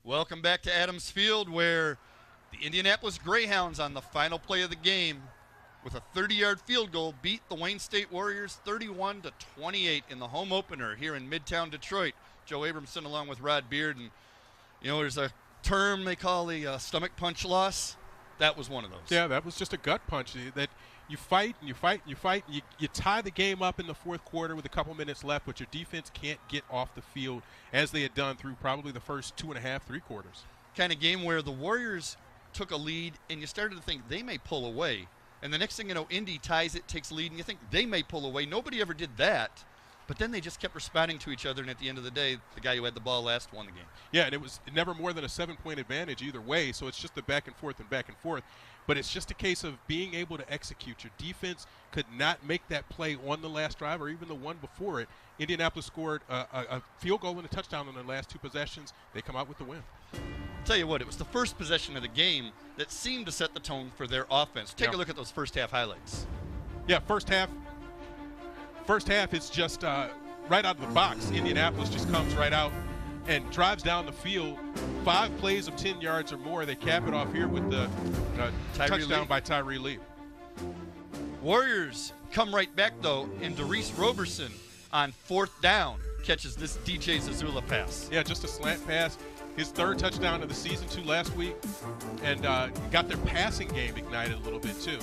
Welcome back to Adams Field, where the Indianapolis Greyhounds on the final play of the game with a 30-yard field goal beat the Wayne State Warriors 31-28 in the home opener here in Midtown Detroit. Joe Abramson along with Rod Beard. And, you know, there's a term they call the stomach punch loss. That was one of those. Yeah, that was just a gut punch. That you fight and you fight and you fight. And you tie the game up in the fourth quarter with a couple minutes left, but your defense can't get off the field as they had done through probably the first 2.5, 3 quarters. Kind of game where the Warriors took a lead and you started to think they may pull away. And the next thing you know, Indy ties it, takes lead, and you think they may pull away. Nobody ever did that. But then they just kept responding to each other, and at the end of the day, the guy who had the ball last won the game. Yeah, and it was never more than a 7-point advantage either way, so it's just a back and forth and back and forth. But it's just a case of being able to execute. Your defense could not make that play on the last drive or even the one before it. Indianapolis scored a field goal and a touchdown on their last 2 possessions. They come out with the win. I'll tell you what, it was the first possession of the game that seemed to set the tone for their offense. Take a look at those first half highlights. Yeah, first half it's just right out of the box. Indianapolis just comes right out and drives down the field. 5 plays of 10 yards or more. They cap it off here with the touchdown by Tyree Lee. Warriors come right back, though, and Darius Roberson on 4th down catches this DJ Zazula pass. Yeah, just a slant pass. His 3rd touchdown of the season, 2 last week. And got their passing game ignited a little bit, too.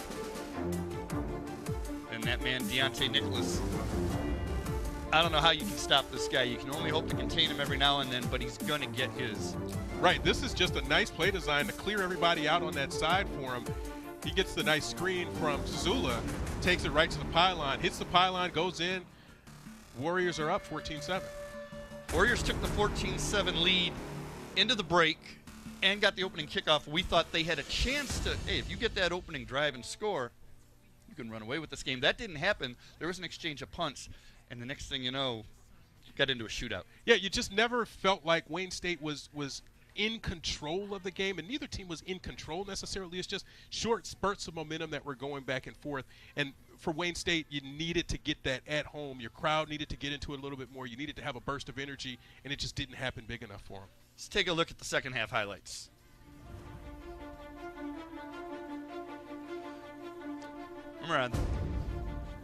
And that man, Deontay Nicholas, I don't know how you can stop this guy. You can only hope to contain him every now and then, but he's going to get his. Right, this is just a nice play design to clear everybody out on that side for him. He gets the nice screen from Zazula, takes it right to the pylon, hits the pylon, goes in. Warriors are up 14-7. Warriors took the 14-7 lead into the break and got the opening kickoff. We thought they had a chance to, hey, if you get that opening drive and score, you can run away with this game. That didn't happen. There was an exchange of punts, and the next thing you know, got into a shootout. Yeah, you just never felt like Wayne State was in control of the game, and neither team was in control necessarily. It's just short spurts of momentum that were going back and forth. And for Wayne State, you needed to get that at home. Your crowd needed to get into it a little bit more. You needed to have a burst of energy, and it just didn't happen big enough for them. Let's take a look at the second half highlights. Remember,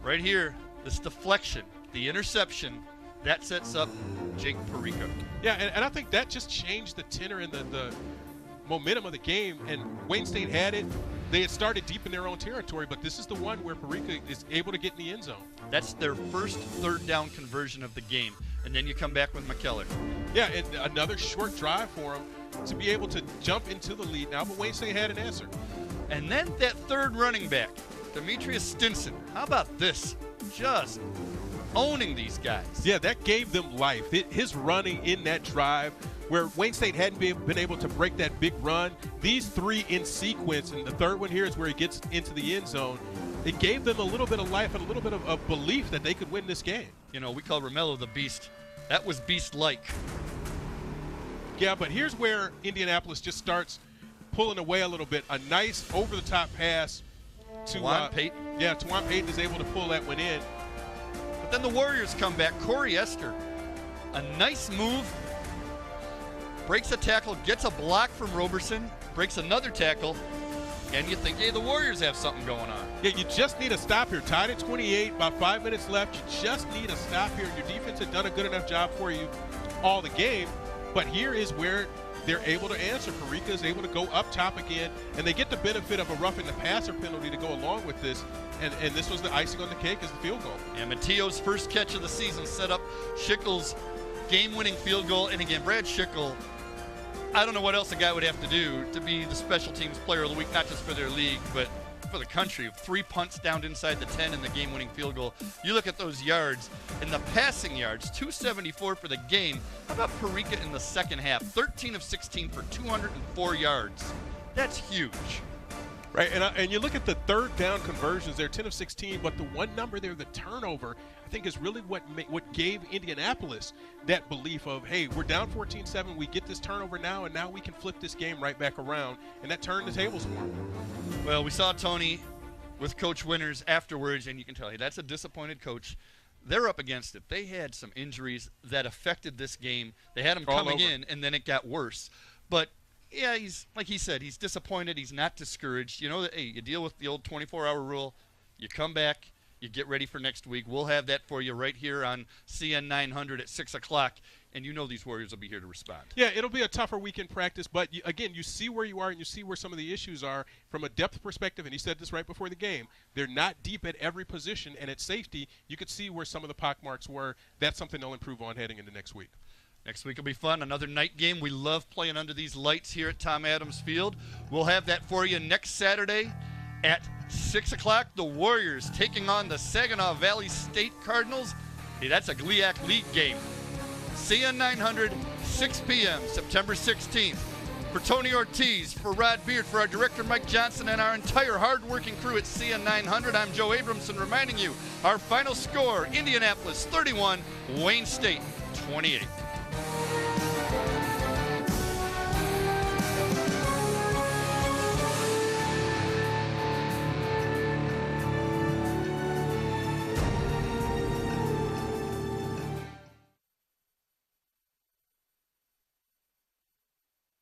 right here, this deflection, the interception, that sets up Jake Perica. Yeah, and I think that just changed the tenor and the momentum of the game, and Wayne State had it. They had started deep in their own territory, but this is the one where Perica is able to get in the end zone. That's their first 3rd down conversion of the game, and then you come back with McKellar. Yeah, and another short drive for him to be able to jump into the lead now, but Wayne State had an answer. And then that 3rd running back, Demetrius Stinson. How about this? Just owning these guys. Yeah, that gave them life. His running in that drive where Wayne State hadn't been able to break that big run, these 3 in sequence, and the 3rd one here is where he gets into the end zone. It gave them a little bit of life and a little bit of belief that they could win this game. You know, we call Romello the Beast. That was beast-like. Yeah, but here's where Indianapolis just starts pulling away a little bit. A nice over-the-top pass to Payton. Yeah, Twan Payton is able to pull that one in. But then the Warriors come back. Corey Esther, a nice move, breaks a tackle, gets a block from Roberson, breaks another tackle, and you think, hey, the Warriors have something going on. Yeah, you just need a stop here. Tied at 28, about 5 minutes left. You just need a stop here. Your defense had done a good enough job for you all the game, but here is where they're able to answer. Perica is able to go up top again, and they get the benefit of a roughing the passer penalty to go along with this, and this was the icing on the cake as the field goal. And Mattio's first catch of the season set up Schickel's game-winning field goal, and again, Brad Schickel, I don't know what else a guy would have to do to be the special teams player of the week, not just for their league, but for the country. 3 punts down inside the 10 and the game-winning field goal. You look at those yards, and the passing yards, 274 for the game. How about Perica in the second half? 13 of 16 for 204 yards. That's huge. Right, and you look at the 3rd down conversions there, 10 of 16, but the one number there, the turnover, I think is really what gave Indianapolis that belief of, hey, we're down 14-7, we get this turnover now, and now we can flip this game right back around, and that turned the tables for them. Well, we saw Tony with Coach Winters afterwards, and you can tell, hey, that's a disappointed coach. They're up against it. They had some injuries that affected this game. They had them coming in, and then it got worse. But yeah, he's like he said, he's disappointed. He's not discouraged. You know that, hey, you deal with the old 24-hour rule. You come back. You get ready for next week. We'll have that for you right here on CN 900 at 6 o'clock. And you know these Warriors will be here to respond. Yeah, it'll be a tougher weekend practice. But, again, you see where you are and you see where some of the issues are from a depth perspective. And he said this right before the game. They're not deep at every position. And at safety, you could see where some of the pockmarks were. That's something they'll improve on heading into next week. Next week will be fun. Another night game. We love playing under these lights here at Tom Adams Field. We'll have that for you next Saturday at 6 o'clock. The Warriors taking on the Saginaw Valley State Cardinals. Hey, that's a GLIAC League game. CN 900, 6 p.m., September 16th. For Tony Ortiz, for Rod Beard, for our director Mike Johnson, and our entire hard-working crew at CN 900, I'm Joe Abramson reminding you, our final score, Indianapolis 31, Wayne State 28.